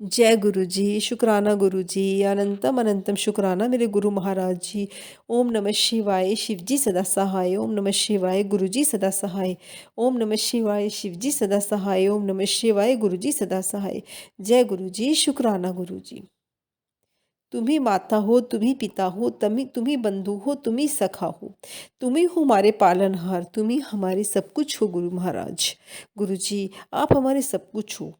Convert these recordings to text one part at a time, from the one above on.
जय गुरु जी, शुक्राना गुरु जी, अनंतम अनंतम शुक्राना मेरे गुरु महाराज जी। ओम नमः शिवाय, शिव जी सदा सहाय। ओम नमः शिवाय, गुरु जी सदा सहाय। ओम नमः शिवाय, शिव जी सदा सहाय। ओम नमः शिवाय, गुरु जी सदा सहाय। जय गुरु जी, शुक्राना गुरु जी। तुम्ही माता हो, तुम्ही पिता हो, तुम्ही बंधु हो, तुम्ही सखा हो, तुम्ही हो हमारे पालनहार, तुम्ही हमारे सब कुछ हो गुरु महाराज। गुरु जी, आप हमारे सब कुछ हो।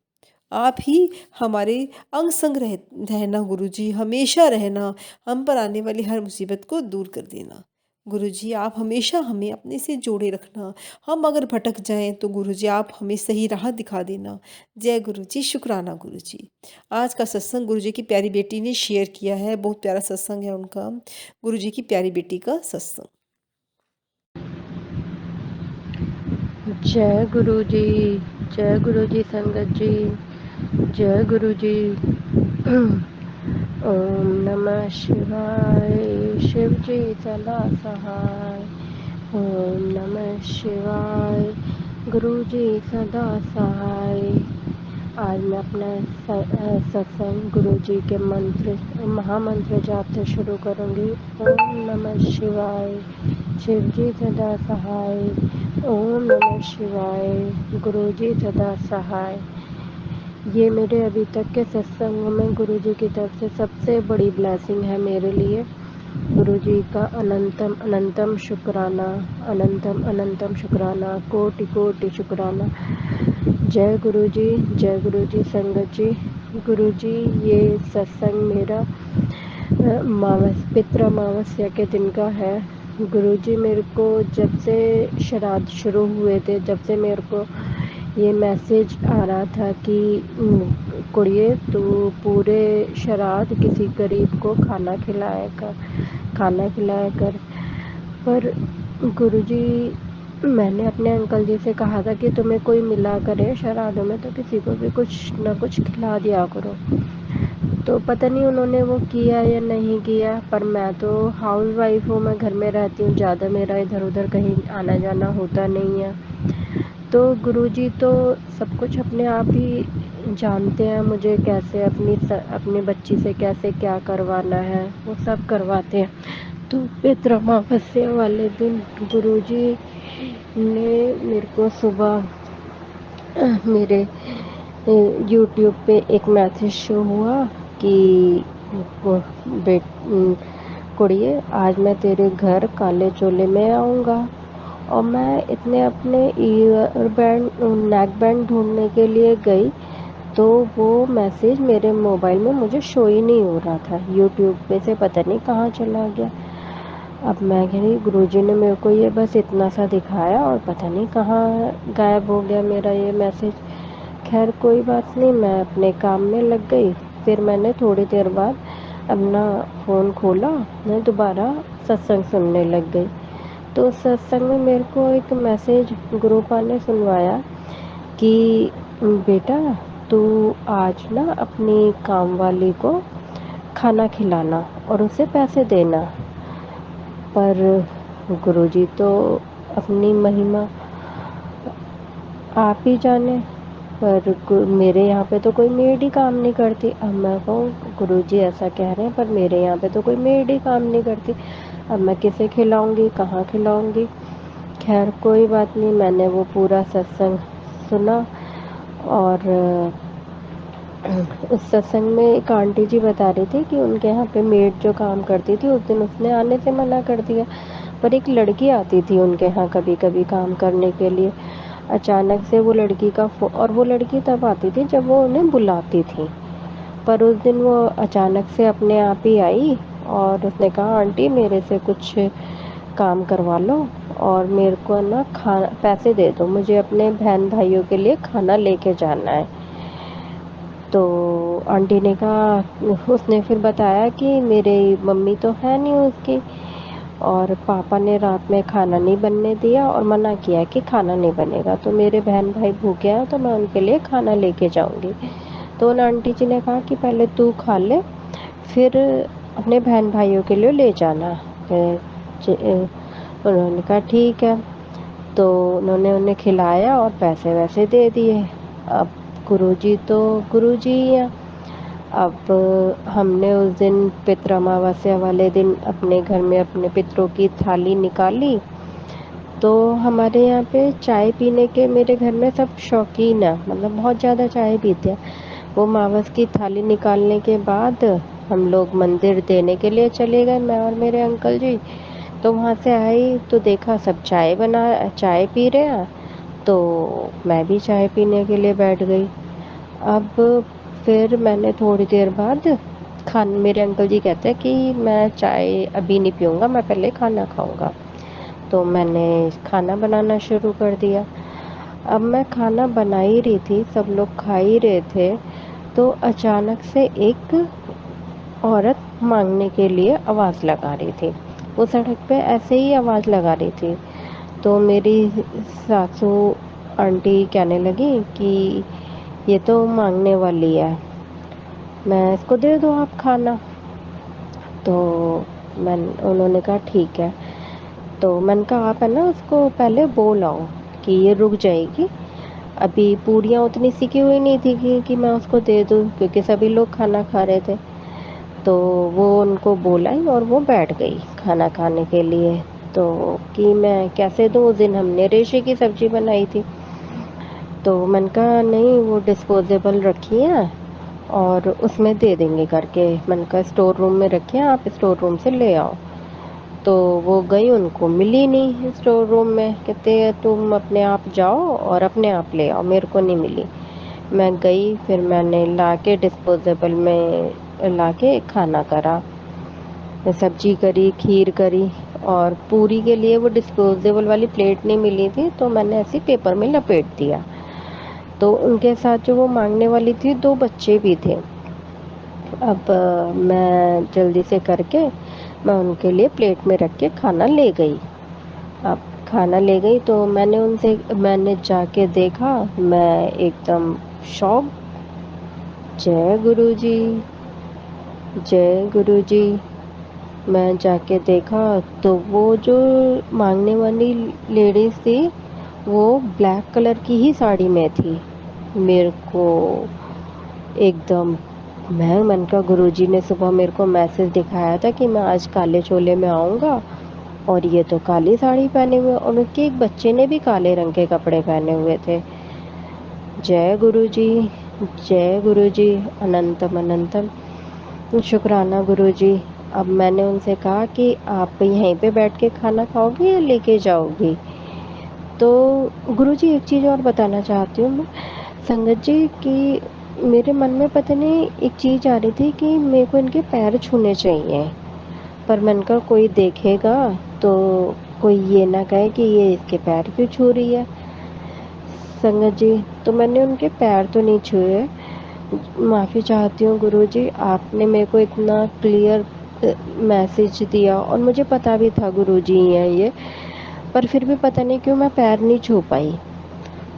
आप ही हमारे अंग संग रहना गुरु जी, हमेशा रहना, हम पर आने वाली हर मुसीबत को दूर कर देना। गुरु जी, आप हमेशा हमें अपने से जोड़े रखना। हम अगर भटक जाएं तो गुरु जी आप हमें सही राह दिखा देना। जय गुरु जी, शुक्राना गुरु जी। आज का सत्संग गुरु जी की प्यारी बेटी ने शेयर किया है, बहुत प्यारा सत्संग है उनका। गुरु जी की प्यारी बेटी का सत्संग। जय गुरु जी, जय गुरु जी संगत जी, जय गुरु जी। ओम नमः शिवाय, शिव जी सदा सहाय। ओम नमः शिवाय, गुरु जी सदा सहाय। आज मैं अपना सत्संग गुरु जी के मंत्र महामंत्र जाप से शुरू करूंगी। ओम नमः शिवाय, शिव जी सदा सहाय। ओम नमः शिवाय, गुरु जी सदा सहाय। ये मेरे अभी तक के सत्संग में गुरु जी की तरफ से सबसे बड़ी ब्लेसिंग है मेरे लिए। गुरु जी का अनंतम अनंतम शुक्राना, अनंतम अनंतम शुक्राना, कोटि कोटि शुक्राना। जय गुरु जी, जय गुरु जी संगत जी। गुरु जी, ये सत्संग मेरा पितृ अमावस्या के दिन का है। गुरु जी मेरे को जब से श्राद्ध शुरू हुए थे, जब से मेरे को ये मैसेज आ रहा था कि कुड़िए तू पूरे श्राद्ध किसी गरीब को खाना खिलाया कर। पर गुरुजी, मैंने अपने अंकल जी से कहा था कि तुम्हें कोई मिला करे श्राद्धों में तो किसी को भी कुछ ना कुछ खिला दिया करो। तो पता नहीं उन्होंने वो किया या नहीं किया, पर मैं तो हाउस वाइफ हूँ, मैं घर में रहती हूँ, ज़्यादा मेरा इधर उधर कहीं आना जाना होता नहीं है। तो गुरुजी तो सब कुछ अपने आप ही जानते हैं, मुझे कैसे अपनी बच्ची से कैसे क्या करवाना है वो सब करवाते हैं। तो पितृ अमावस्या वाले दिन गुरुजी ने मेरे को सुबह मेरे यूट्यूब पे एक मैसेज शो हुआ कि वो बेट कुड़िए आज मैं तेरे घर काले चोले में आऊँगा। और मैं इतने अपने ईयर बैंड नेक बैंड ढूंढने के लिए गई तो वो मैसेज मेरे मोबाइल में मुझे शो ही नहीं हो रहा था, यूट्यूब पे से पता नहीं कहाँ चला गया। अब मैं कह रही गुरुजी ने मेरे को ये बस इतना सा दिखाया और पता नहीं कहाँ गायब हो गया मेरा ये मैसेज। खैर कोई बात नहीं, मैं अपने काम में लग गई। फिर मैंने थोड़ी देर बाद अपना फ़ोन खोला, मैं दोबारा सत्संग सुनने लग गई। तो सत्संग में मेरे को एक मैसेज गुरुपा ने सुनवाया कि बेटा तू आज ना अपनी काम वाली को खाना खिलाना और उसे पैसे देना। पर गुरुजी तो अपनी महिमा आप ही जाने, पर मेरे यहाँ पे तो कोई मेड ही काम नहीं करती। अब मैं कहूँ गुरुजी ऐसा कह रहे हैं पर मेरे यहाँ पे तो कोई मेड ही काम नहीं करती, अब मैं किसे खिलाऊंगी, कहाँ खिलाऊंगी। खैर कोई बात नहीं, मैंने वो पूरा सत्संग सुना। और उस सत्संग में एक आंटी जी बता रही थी कि उनके यहाँ पे मेड जो काम करती थी उस दिन उसने आने से मना कर दिया, पर एक लड़की आती थी उनके यहाँ कभी कभी काम करने के लिए। अचानक से वो लड़की का और वो लड़की तब आती थी जब वो उन्हें बुलाती थी, पर उस दिन वो अचानक से अपने आप ही आई और उसने कहा आंटी मेरे से कुछ काम करवा लो और मेरे को ना खाना पैसे दे दो, मुझे अपने बहन भाइयों के लिए खाना लेके जाना है। तो आंटी ने कहा, उसने फिर बताया कि मेरे मम्मी तो है नहीं उसकी और पापा ने रात में खाना नहीं बनने दिया और मना किया कि खाना नहीं बनेगा, तो मेरे बहन भाई भूखे हैं तो मैं उनके लिए खाना लेके जाऊंगी। तो उन आंटी जी ने कहा कि पहले तू खा ले फिर अपने बहन भाइयों के लिए ले जाना। उन्होंने कहा ठीक है, तो उन्होंने उन्हें खिलाया और पैसे वैसे दे दिए। अब गुरुजी तो गुरुजी ही हैं, अब हमने उस दिन पितृ अमावस्या वाले दिन अपने घर में अपने पितरों की थाली निकाली। तो हमारे यहाँ पे चाय पीने के मेरे घर में सब शौकीन है, मतलब बहुत ज़्यादा चाय पीते हैं। वो अमावस की थाली निकालने के बाद हम लोग मंदिर देने के लिए चले गए, मैं और मेरे अंकल जी। तो वहाँ से आई तो देखा सब चाय पी रहे हैं, तो मैं भी चाय पीने के लिए बैठ गई। अब फिर मैंने थोड़ी देर बाद मेरे अंकल जी कहते हैं कि मैं चाय अभी नहीं पीऊँगा, मैं पहले खाना खाऊँगा। तो मैंने खाना बनाना शुरू कर दिया। अब मैं खाना बना ही रही थी, सब लोग खा ही रहे थे, तो अचानक से एक औरत मांगने के लिए आवाज़ लगा रही थी। वो सड़क पे ऐसे ही आवाज़ लगा रही थी। तो मेरी सासू आंटी कहने लगी कि ये तो मांगने वाली है, मैं इसको दे दो आप खाना। तो उन्होंने कहा ठीक है। तो मैंने कहा आप है ना उसको पहले बोल आओ कि ये रुक जाएगी। अभी पूरियाँ उतनी सिकी हुई नहीं थी कि मैं उसको दे दूँ, क्योंकि सभी लोग खाना खा रहे थे। तो वो उनको बोलाई और वो बैठ गई खाना खाने के लिए। तो कि मैं कैसे दूँ, उस दिन हमने रेशे की सब्ज़ी बनाई थी। तो मैंने कहा नहीं, वो डिस्पोजेबल रखी है और उसमें दे देंगे करके। मैंने कहा स्टोर रूम में रखे हैं, आप स्टोर रूम से ले आओ। तो वो गई, उनको मिली नहीं स्टोर रूम में। कहते तुम अपने आप जाओ और अपने आप ले आओ, मेरे को नहीं मिली। मैं गई, फिर मैंने ला के डिस्पोजेबल में ला के खाना करा, सब्जी करी, खीर करी। और पूरी के लिए वो डिस्पोजेबल वाली प्लेट नहीं मिली थी, तो मैंने ऐसे पेपर में लपेट दिया। तो उनके साथ जो वो मांगने वाली थी, 2 बच्चे भी थे। अब मैं जल्दी से करके मैं उनके लिए प्लेट में रख के खाना ले गई। अब खाना ले गई तो मैंने जाके देखा, मैं एकदम शॉक। जय गुरुजी, जय गुरुजी। मैं जाके देखा तो वो जो मांगने वाली लेडीज़ थी, वो ब्लैक कलर की ही साड़ी में थी। मेरे को एकदम मैंने कहा गुरुजी ने सुबह मेरे को मैसेज दिखाया था कि मैं आज काले चोले में आऊँगा, और ये तो काली साड़ी पहने हुए, और उनके एक बच्चे ने भी काले रंग के कपड़े पहने हुए थे। जय गुरुजी, जय गुरुजी, अनंतम अनंतम शुक्राना गुरुजी। अब मैंने उनसे कहा कि आप यहीं पे बैठ के खाना खाओगी या लेके जाओगी? तो गुरुजी एक चीज़ और बताना चाहती हूँ मैं संगत जी, कि मेरे मन में पता नहीं एक चीज़ आ रही थी कि मेरे को इनके पैर छूने चाहिए। पर मैंने कहा कोई देखेगा तो कोई ये ना कहे कि ये इसके पैर क्यों छू रही है। संगत जी, तो मैंने उनके पैर तो नहीं छुए। माफ़ी चाहती हूँ गुरुजी, आपने मेरे को इतना क्लियर मैसेज दिया और मुझे पता भी था गुरुजी ही हैं ये, पर फिर भी पता नहीं क्यों मैं पैर नहीं छू पाई।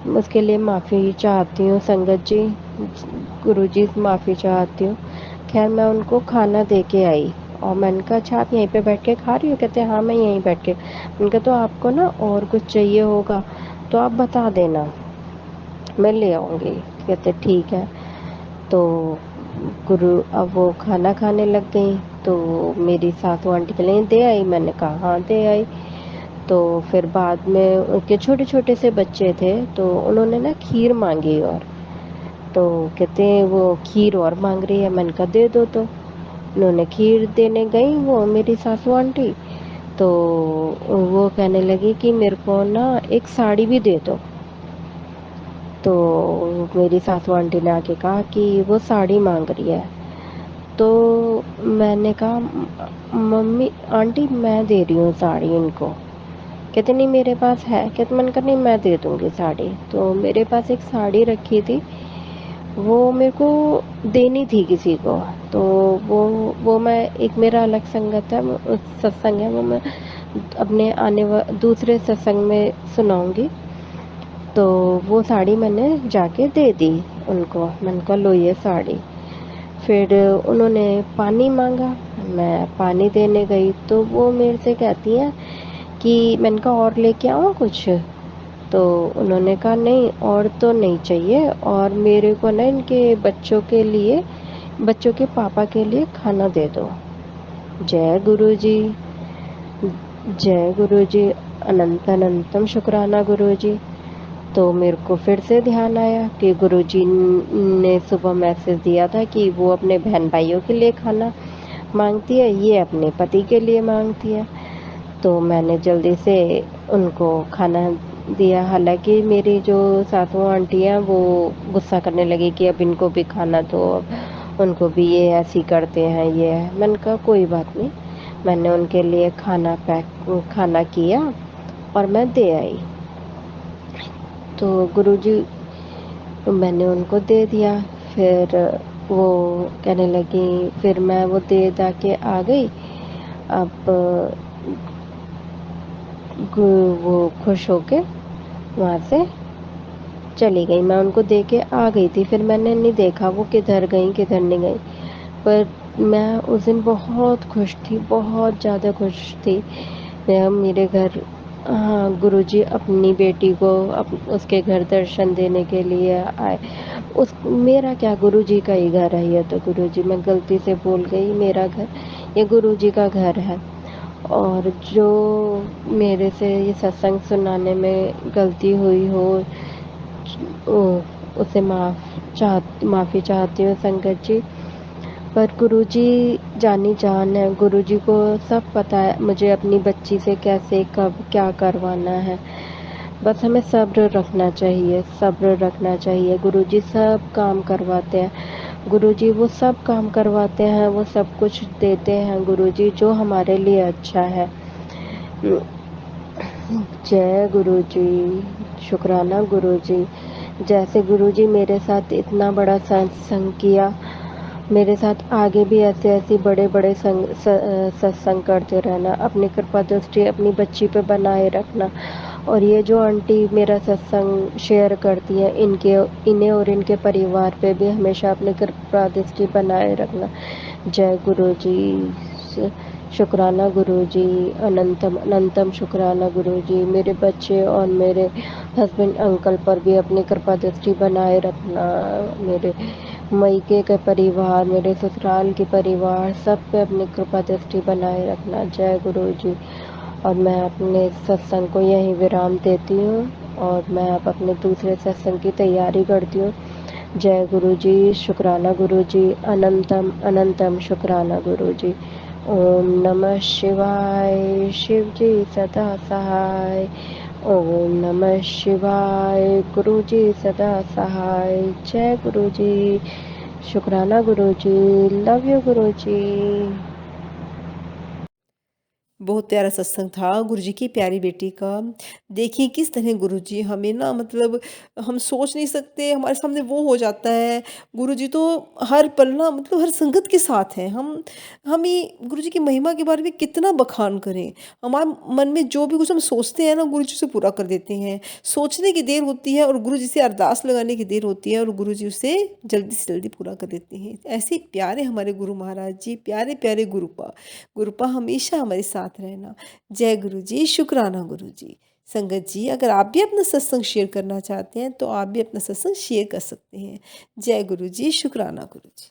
उसके लिए माफ़ी चाहती हूँ संगत जी, गुरुजी से माफ़ी चाहती हूँ। खैर मैं उनको खाना दे के आई और मैंने कहा अच्छा आप यहीं पे बैठ के खा रही हो? कहते हाँ मैं यहीं बैठ के। मैंने कहा तो आपको ना और कुछ चाहिए होगा तो आप बता देना, मैं ले आऊँगी। कहते ठीक है। तो अब वो खाना खाने लग गई, तो मेरी सासू आंटी के लिए दे आई, मैंने कहा हाँ दे आई। तो फिर बाद में उनके छोटे छोटे से बच्चे थे, तो उन्होंने ना खीर मांगी, और तो कहते हैं वो खीर और मांग रही है। मैंने कहा दे दो। तो उन्होंने खीर देने गई वो मेरी सासू आंटी, तो वो कहने लगी कि मेरे को ना एक साड़ी भी दे दो। तो मेरी सासू आंटी ने आके कहा कि वो साड़ी मांग रही है। तो मैंने कहा मम्मी आंटी मैं दे रही हूँ साड़ी इनको। कहते नहीं मेरे पास है। कहते मैंने कहा नहीं मैं दे दूँगी साड़ी। तो मेरे पास एक साड़ी रखी थी, वो मेरे को देनी थी किसी को। तो वो मैं एक मेरा अलग संगत है, सत्संग है, वो मैं अपने दूसरे सत्संग में सुनाऊंगी। तो वो साड़ी मैंने जाके दे दी उनको। मैंने कहा लो ये साड़ी। फिर उन्होंने पानी मांगा, मैं पानी देने गई तो वो मेरे से कहती हैं कि मैंने कहा और लेके आऊँ कुछ? तो उन्होंने कहा नहीं और तो नहीं चाहिए, और मेरे को ना इनके बच्चों के लिए बच्चों के पापा के लिए खाना दे दो। जय गुरु जी, जय गुरु जी, अनंत अनंतम शुक्राना गुरु जी। तो मेरे को फिर से ध्यान आया कि गुरुजी ने सुबह मैसेज दिया था कि वो अपने बहन भाइयों के लिए खाना मांगती है, ये अपने पति के लिए मांगती है। तो मैंने जल्दी से उनको खाना दिया। हालांकि मेरी जो सासू आंटी हैं वो गुस्सा करने लगी कि अब इनको भी खाना दो, अब उनको भी ये ऐसी करते हैं ये है। मैंने कहा कोई बात नहीं, मैंने उनके लिए खाना किया और मैं दे आई। तो गुरुजी मैंने उनको दे दिया। फिर वो कहने लगी, फिर मैं वो दे दा के आ गई। अब वो खुश होके वहाँ से चली गई। मैं उनको दे के आ गई थी, फिर मैंने नहीं देखा वो किधर गई किधर नहीं गई। पर मैं उस दिन बहुत खुश थी, बहुत ज़्यादा खुश थी। मेरे घर हाँ, गुरुजी अपनी बेटी को उसके घर दर्शन देने के लिए आए। मेरा क्या, गुरुजी का ही घर है ये। तो गुरुजी, मैं गलती से भूल गई, मेरा घर ये गुरुजी का घर है। और जो मेरे से ये सत्संग सुनाने में गलती हुई हो उसे माफ़ी चाहती हूँ संगत जी। पर गुरुजी जानी जान है, गुरुजी को सब पता है मुझे अपनी बच्ची से कैसे कब क्या करवाना है। बस हमें सब्र रखना चाहिए, सब्र रखना चाहिए। गुरुजी सब काम करवाते हैं, गुरुजी वो सब काम करवाते हैं, वो सब कुछ देते हैं गुरुजी जो हमारे लिए अच्छा है। जय गुरुजी, शुक्राना गुरुजी। जैसे गुरुजी मेरे साथ इतना बड़ा सत्संग किया, मेरे साथ आगे भी ऐसे बड़े बड़े सत्संग करते रहना। अपनी कृपा दृष्टि अपनी बच्ची पे बनाए रखना। और ये जो आंटी मेरा सत्संग शेयर करती हैं, इन्हें और इनके परिवार पे भी हमेशा अपनी कृपा दृष्टि बनाए रखना। जय गुरु जी, शुक्राना गुरु जी, अनंतम अनंतम शुक्राना गुरु जी। मेरे बच्चे और मेरे हस्बैंड अंकल पर भी अपनी कृपा दृष्टि बनाए रखना। मेरे मायके के परिवार, मेरे ससुराल के परिवार, सब पे अपनी कृपा दृष्टि बनाए रखना। जय गुरु जी। और मैं अपने सत्संग को यहीं विराम देती हूँ और मैं अब अपने दूसरे सत्संग की तैयारी करती हूँ। जय गुरु जी, शुक्राना गुरु जी, अनंतम अनंतम शुक्राना गुरु जी। ओम नमः शिवाय, शिव जी सदा सहाय। ओम नमः शिवाय, गुरु जी सदा सहाय। जय गुरु जी, शुक्राना गुरु जी, लव यू गुरु जी। बहुत प्यारा सत्संग था गुरुजी की प्यारी बेटी का। देखिए किस तरह गुरुजी हमें ना मतलब हम सोच नहीं सकते, हमारे सामने वो हो जाता है। गुरुजी तो हर पल ना मतलब हर संगत के साथ हैं। हम ही गुरुजी की महिमा के बारे में कितना बखान करें। हमारे मन में जो भी कुछ हम सोचते हैं ना गुरुजी उसे पूरा कर देते हैं। सोचने की देर होती है और गुरुजी से अरदास लगाने की देर होती है और गुरुजी उसे जल्दी से जल्दी पूरा कर देते हैं। ऐसे प्यारे हमारे गुरु महाराज जी, प्यारे प्यारे गुरुपा हमेशा हमारे साथ रहना। जय गुरु जी, शुक्राना गुरु जी। संगत जी, अगर आप भी अपना सत्संग शेयर करना चाहते हैं तो आप भी अपना सत्संग शेयर कर सकते हैं। जय गुरु जी, शुक्राना गुरु जी।